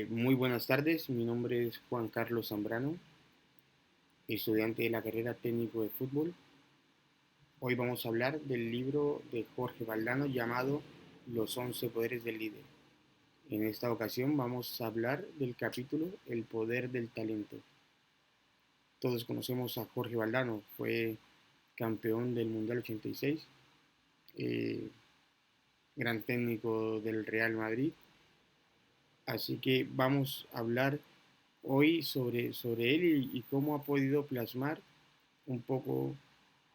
Muy buenas tardes, mi nombre es Juan Carlos Zambrano, estudiante de la carrera técnico de fútbol. Hoy vamos a hablar del libro de Jorge Valdano llamado Los 11 poderes del líder. En esta ocasión vamos a hablar del capítulo El poder del talento. Todos conocemos a Jorge Valdano, fue campeón del Mundial 86, eh, gran técnico del Real Madrid. Así que vamos a hablar hoy sobre él y cómo ha podido plasmar un poco,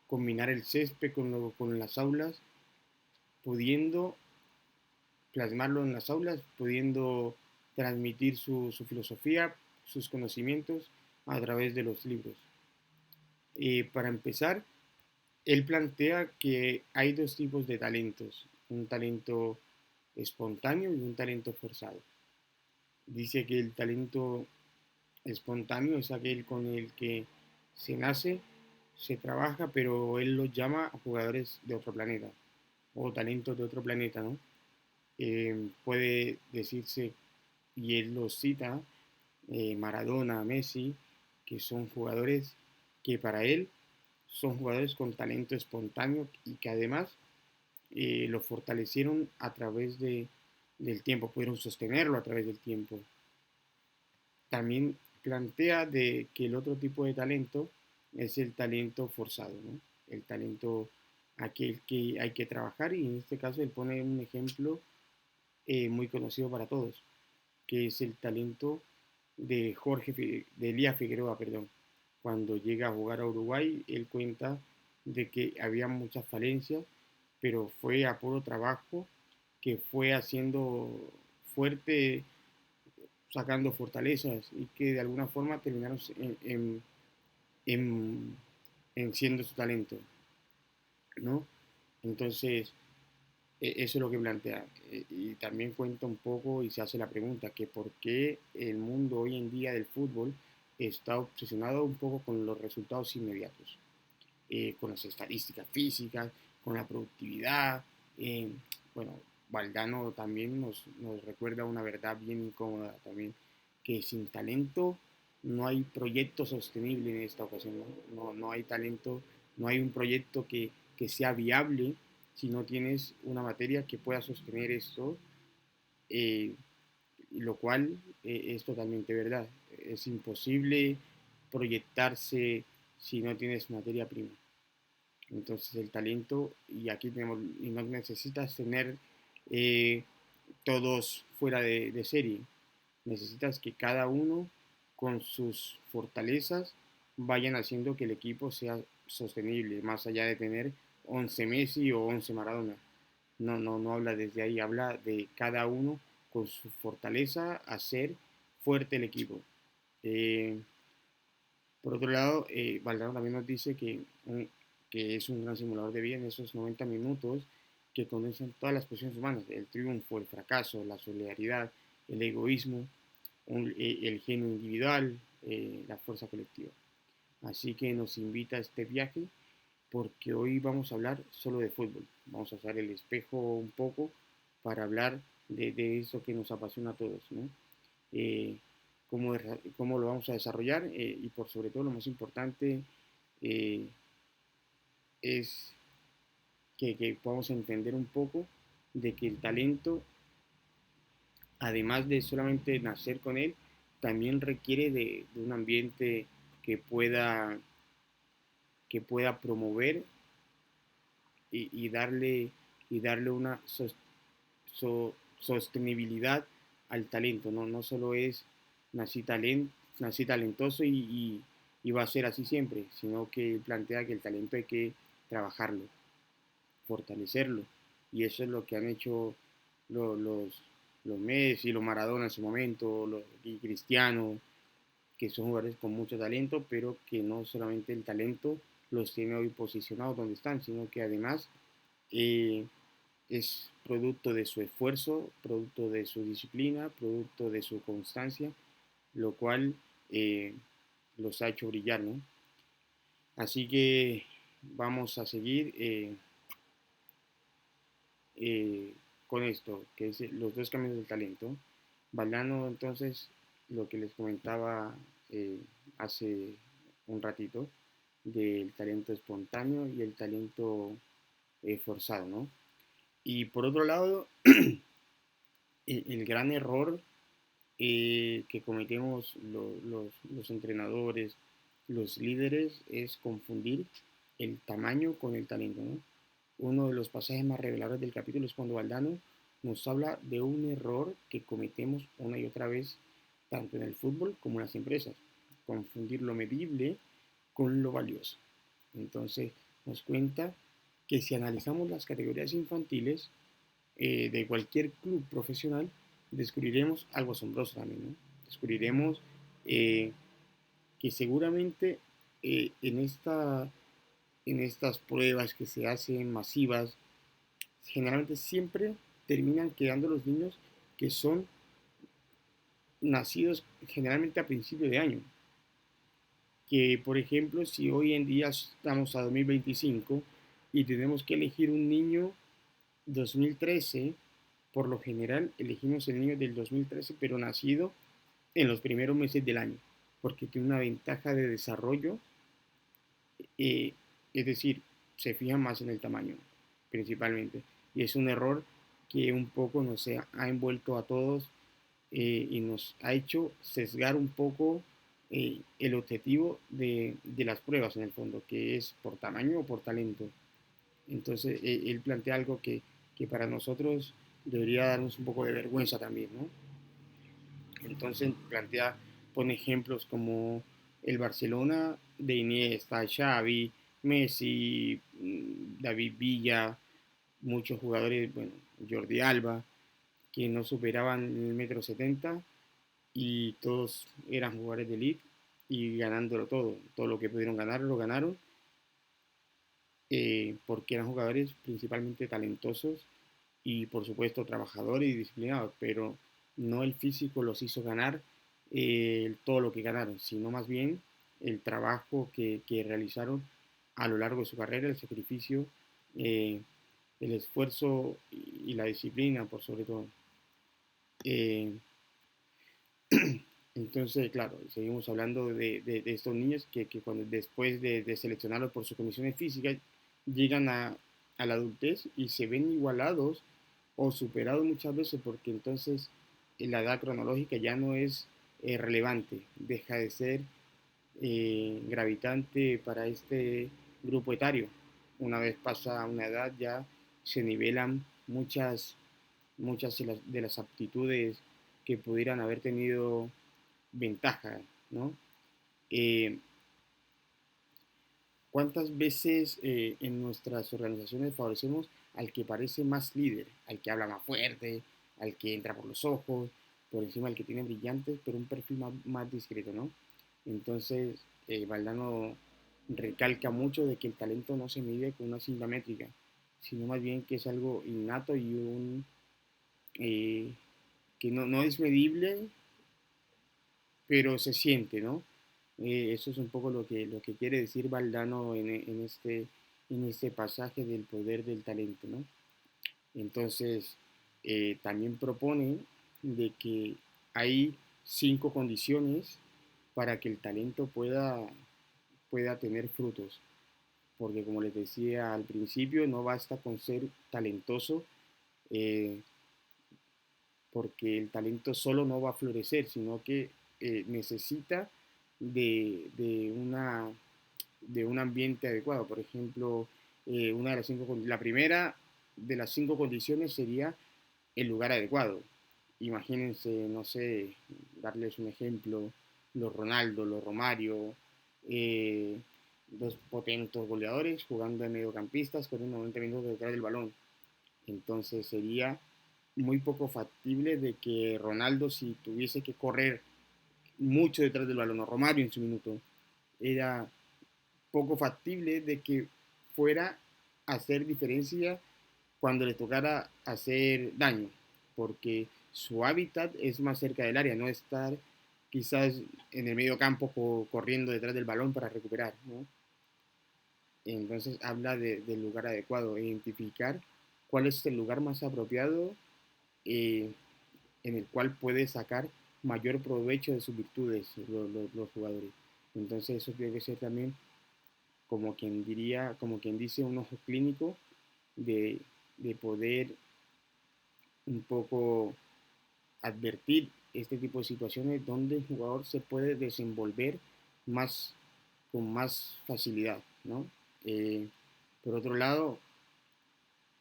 combinar el césped con las aulas, pudiendo plasmarlo en las aulas, pudiendo transmitir su filosofía, sus conocimientos a través de los libros. Para empezar, él plantea que hay dos tipos de talentos, un talento espontáneo y un talento forzado. Dice que el talento espontáneo es aquel con el que se nace, se trabaja, pero él los llama jugadores de otro planeta o talentos de otro planeta, ¿no? Puede decirse, y él los cita, Maradona, Messi, que son jugadores que para él son jugadores con talento espontáneo y que además lo fortalecieron a través del tiempo, pudieron sostenerlo a través del tiempo. También plantea de que el otro tipo de talento es el talento forzado, ¿no? El talento aquel que hay que trabajar y en este caso él pone un ejemplo muy conocido para todos, que es el talento de Elías Figueroa, perdón. Cuando llega a jugar a Uruguay, él cuenta de que había muchas falencias, pero fue a puro trabajo que fue haciendo fuerte, sacando fortalezas y que de alguna forma terminaron en, en siendo su talento, ¿no? Entonces, eso es lo que plantea. Y también cuenta un poco y se hace la pregunta que por qué el mundo hoy en día del fútbol está obsesionado un poco con los resultados inmediatos, con las estadísticas físicas, con la productividad. eh, bueno, Valdano también nos recuerda una verdad bien incómoda también, que sin talento no hay proyecto sostenible en esta ocasión, ¿no? No hay talento, no hay un proyecto que sea viable si no tienes una materia que pueda sostener esto, eh, lo cual es totalmente verdad. Es imposible proyectarse si no tienes materia prima. Entonces el talento, y aquí tenemos, y no necesitas tener eh, todos fuera de serie. Necesitas que cada uno con sus fortalezas vayan haciendo que el equipo sea sostenible, más allá de tener 11 Messi o 11 Maradona. No habla desde ahí, habla de cada uno con su fortaleza hacer fuerte el equipo. Eh, por otro lado, Valdano también nos dice que es un gran simulador de vida en esos 90 minutos que condensan todas las pasiones humanas, el triunfo, el fracaso, la solidaridad, el egoísmo, el genio individual, la fuerza colectiva. Así que nos invita a este viaje porque hoy vamos a hablar solo de fútbol. Vamos a usar el espejo un poco para hablar de eso que nos apasiona a todos, ¿no? Eh, cómo lo vamos a desarrollar y por sobre todo lo más importante eh, es que podamos entender un poco de que el talento, además de solamente nacer con él, también requiere de un ambiente que pueda, que pueda promover y darle una sostenibilidad al talento. No solo es nací, talent, nací talentoso y va a ser así siempre, sino que plantea que el talento hay que trabajarlo, fortalecerlo. Y eso es lo que han hecho los, los, los Messi, los Maradona en su momento, y Cristiano, que son jugadores con mucho talento, pero que no solamente el talento los tiene hoy posicionados donde están, sino que además eh, es producto de su esfuerzo, producto de su disciplina, producto de su constancia, lo cual los ha hecho brillar, ¿no? Así que vamos a seguir con esto, que es los dos caminos del talento. Valdano, entonces, lo que les comentaba hace un ratito, del talento espontáneo y el talento forzado, ¿no? Y por otro lado, el gran error que cometemos los entrenadores, los líderes, es confundir el tamaño con el talento, ¿no? Uno de los pasajes más reveladores del capítulo es cuando Valdano nos habla de un error que cometemos una y otra vez, tanto en el fútbol como en las empresas: confundir lo medible con lo valioso. Entonces nos cuenta que si analizamos las categorías infantiles de cualquier club profesional, descubriremos algo asombroso también, ¿no? Descubriremos eh, que seguramente en estas pruebas que se hacen masivas, generalmente siempre terminan quedando los niños que son nacidos generalmente a principio de año. Que, por ejemplo, si hoy en día estamos a 2025 y tenemos que elegir un niño 2013, por lo general elegimos el niño del 2013, pero nacido en los primeros meses del año, porque tiene una ventaja de desarrollo, eh, es decir, se fija más en el tamaño, principalmente. Y es un error que un poco nos ha envuelto a todos y nos ha hecho sesgar un poco el objetivo de las pruebas en el fondo, que es por tamaño o por talento. Entonces, él plantea algo que para nosotros debería darnos un poco de vergüenza también, ¿no? Entonces, pone ejemplos como el Barcelona de Iniesta, Xavi, Messi, David Villa, muchos jugadores, bueno, Jordi Alba, que no superaban el metro 70 y todos eran jugadores de elite y ganándolo todo. Todo lo que pudieron ganar lo ganaron porque eran jugadores principalmente talentosos y por supuesto trabajadores y disciplinados, pero no el físico los hizo ganar todo lo que ganaron, sino más bien el trabajo que realizaron a lo largo de su carrera, el sacrificio, eh, el esfuerzo y la disciplina, por sobre todo. Eh, entonces, claro, seguimos hablando de estos niños que cuando, después de seleccionarlos por sus condiciones físicas, llegan a la adultez y se ven igualados o superados muchas veces, porque entonces la edad cronológica ya no es relevante, deja de ser gravitante para este grupo etario. Una vez pasa una edad ya se nivelan muchas de las aptitudes que pudieran haber tenido ventaja, ¿no? Eh, ¿Cuántas veces en nuestras organizaciones favorecemos al que parece más líder, al que habla más fuerte, al que entra por los ojos, por encima del que tiene brillantes, pero un perfil más discreto, ¿no? Entonces, Valdano recalca mucho de que el talento no se mide con una cinta métrica, sino más bien que es algo innato y eh, que no es medible, pero se siente, ¿no? Eso es un poco lo que quiere decir Valdano en este pasaje del poder del talento, ¿no? Entonces, también propone de que hay 5 condiciones para que el talento pueda tener frutos, porque como les decía al principio, no basta con ser talentoso, eh, porque el talento solo no va a florecer, sino que necesita de un ambiente adecuado. Por ejemplo, la primera de las 5 condiciones sería el lugar adecuado. Imagínense, no sé, darles un ejemplo: los Ronaldo, los Romario, eh, dos potentes goleadores jugando de mediocampistas con un 90 minutos detrás del balón. Entonces sería muy poco factible de que Ronaldo, si tuviese que correr mucho detrás del balón, o Romario en su minuto, era poco factible de que fuera a hacer diferencia cuando le tocara hacer daño, porque su hábitat es más cerca del área, no estar quizás en el medio campo corriendo detrás del balón para recuperar, ¿no? Entonces habla del lugar adecuado, identificar cuál es el lugar más apropiado, eh, en el cual puede sacar mayor provecho de sus virtudes los jugadores. Entonces eso tiene que ser también, como quien diría, como quien dice, un ojo clínico de, de poder un poco advertir este tipo de situaciones donde el jugador se puede desenvolver más, con más facilidad, ¿no? Eh, por otro lado,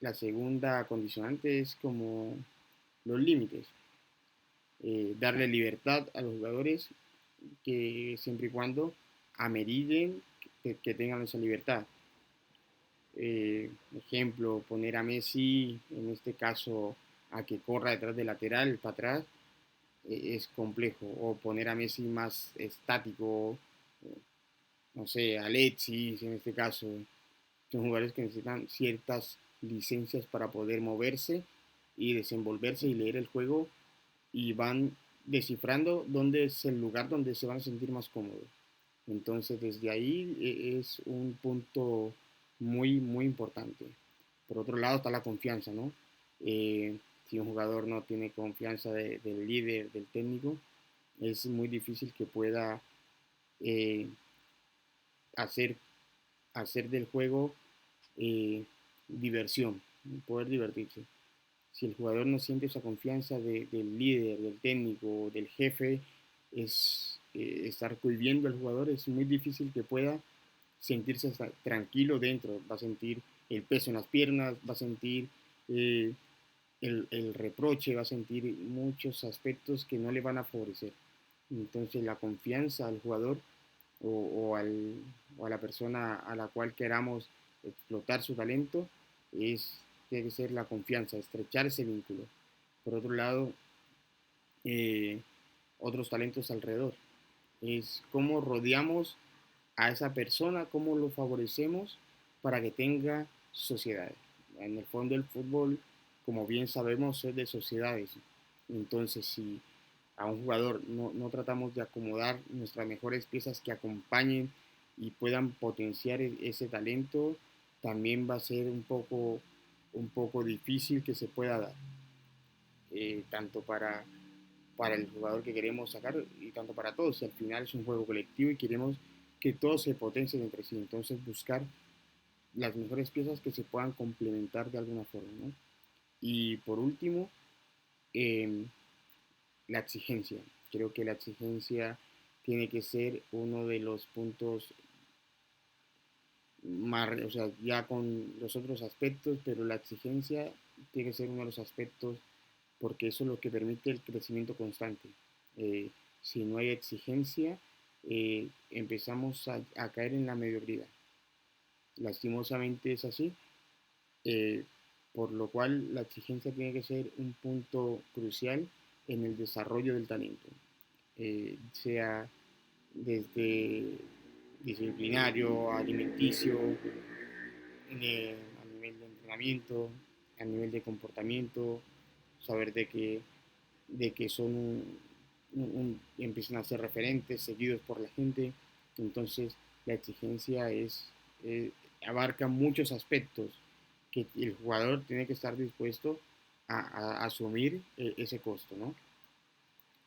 la segunda condicionante es como los límites. Darle libertad a los jugadores que siempre y cuando ameriten que tengan esa libertad. Ejemplo, poner a Messi, en este caso, a que corra detrás del lateral, para atrás, es complejo. O poner a Messi más estático, no sé, Alexis en este caso. Son jugadores que necesitan ciertas licencias para poder moverse y desenvolverse y leer el juego y van descifrando dónde es el lugar donde se van a sentir más cómodos. Entonces, desde ahí es un punto muy, muy importante. Por otro lado está la confianza, ¿no? Si un jugador no tiene confianza del líder, del técnico, es muy difícil que pueda eh, hacer, hacer del juego diversión, poder divertirse. Si el jugador no siente esa confianza del líder, del técnico, del jefe, es estar cohibiendo al jugador, es muy difícil que pueda sentirse tranquilo dentro, va a sentir el peso en las piernas, va a sentir eh, el reproche, va a sentir muchos aspectos que no le van a favorecer. Entonces la confianza al jugador o, o, al, o a la persona a la cual queramos explotar su talento debe ser la confianza, estrechar ese vínculo. Por otro lado, eh, otros talentos alrededor. Es cómo rodeamos a esa persona, cómo lo favorecemos para que tenga sociedades. En el fondo el fútbol, como bien sabemos, es de sociedades. Entonces, si a un jugador no tratamos de acomodar nuestras mejores piezas que acompañen y puedan potenciar ese talento, también va a ser un poco difícil que se pueda dar, tanto para el jugador que queremos sacar y tanto para todos. Y al final es un juego colectivo y queremos que todos se potencien entre sí. Entonces buscar las mejores piezas que se puedan complementar de alguna forma, ¿no? Y por último, eh, la exigencia. Creo que la exigencia tiene que ser uno de los puntos más, o sea, ya con los otros aspectos, pero la exigencia tiene que ser uno de los aspectos porque eso es lo que permite el crecimiento constante. Eh, si no hay exigencia, empezamos a caer en la mediocridad. Lastimosamente es así, eh, por lo cual la exigencia tiene que ser un punto crucial en el desarrollo del talento, sea desde disciplinario, alimenticio, a nivel de entrenamiento, a nivel de comportamiento, saber de que son empiezan a ser referentes, seguidos por la gente. Entonces, la exigencia abarca muchos aspectos que el jugador tiene que estar dispuesto a asumir ese costo, ¿no?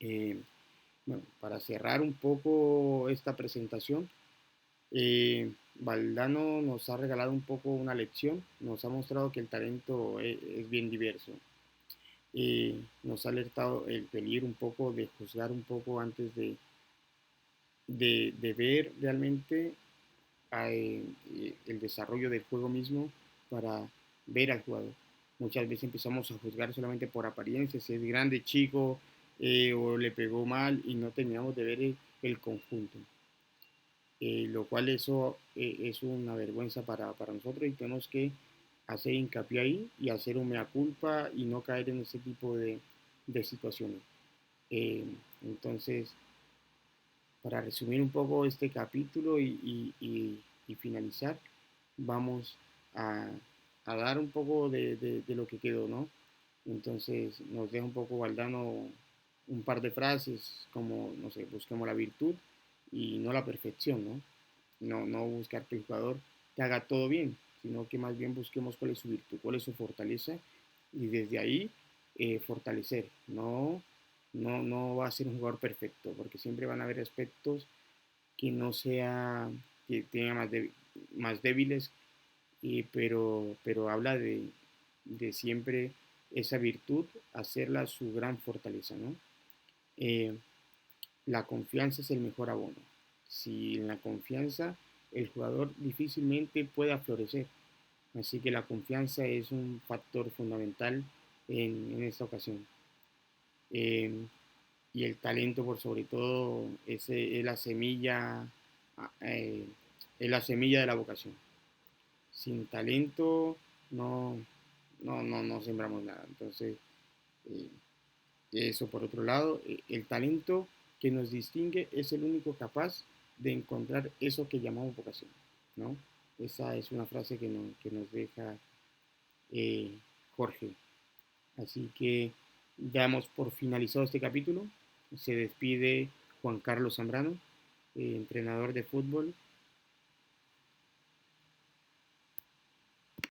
Eh, bueno, para cerrar un poco esta presentación, Valdano nos ha regalado un poco una lección, nos ha mostrado que el talento es bien diverso. Nos ha alertado el peligro un poco de juzgar un poco antes de ver realmente el desarrollo del juego mismo para ver al jugador. Muchas veces empezamos a juzgar solamente por apariencia, si es grande, chico, o le pegó mal y no terminamos de ver el conjunto. Lo cual eso es una vergüenza para nosotros y tenemos que hacer hincapié ahí y hacer un mea culpa y no caer en ese tipo de situaciones. Eh, entonces, para resumir un poco este capítulo y finalizar, vamos a, a, dar un poco de lo que quedó, ¿no? Entonces nos deja un poco Valdano un par de frases como, no sé, busquemos la virtud y no la perfección, ¿no? No buscar que el jugador te haga todo bien, sino que más bien busquemos cuál es su virtud, cuál es su fortaleza y desde ahí fortalecer. No va a ser un jugador perfecto, porque siempre van a haber aspectos que no sea, que tenga más débiles, pero habla de siempre esa virtud, hacerla su gran fortaleza, ¿no? Eh, la confianza es el mejor abono. Si en la confianza el jugador difícilmente pueda florecer. Así que la confianza es un factor fundamental en esta ocasión. Eh, y el talento, por sobre todo, eh, es la semilla de la vocación. Sin talento no, no sembramos nada. Entonces, eh, eso por otro lado, el talento que nos distingue es el único capaz de encontrar eso que llamamos vocación, ¿no? Esa es una frase que nos deja eh, Jorge. Así que damos por finalizado este capítulo. Se despide Juan Carlos Zambrano, entrenador de fútbol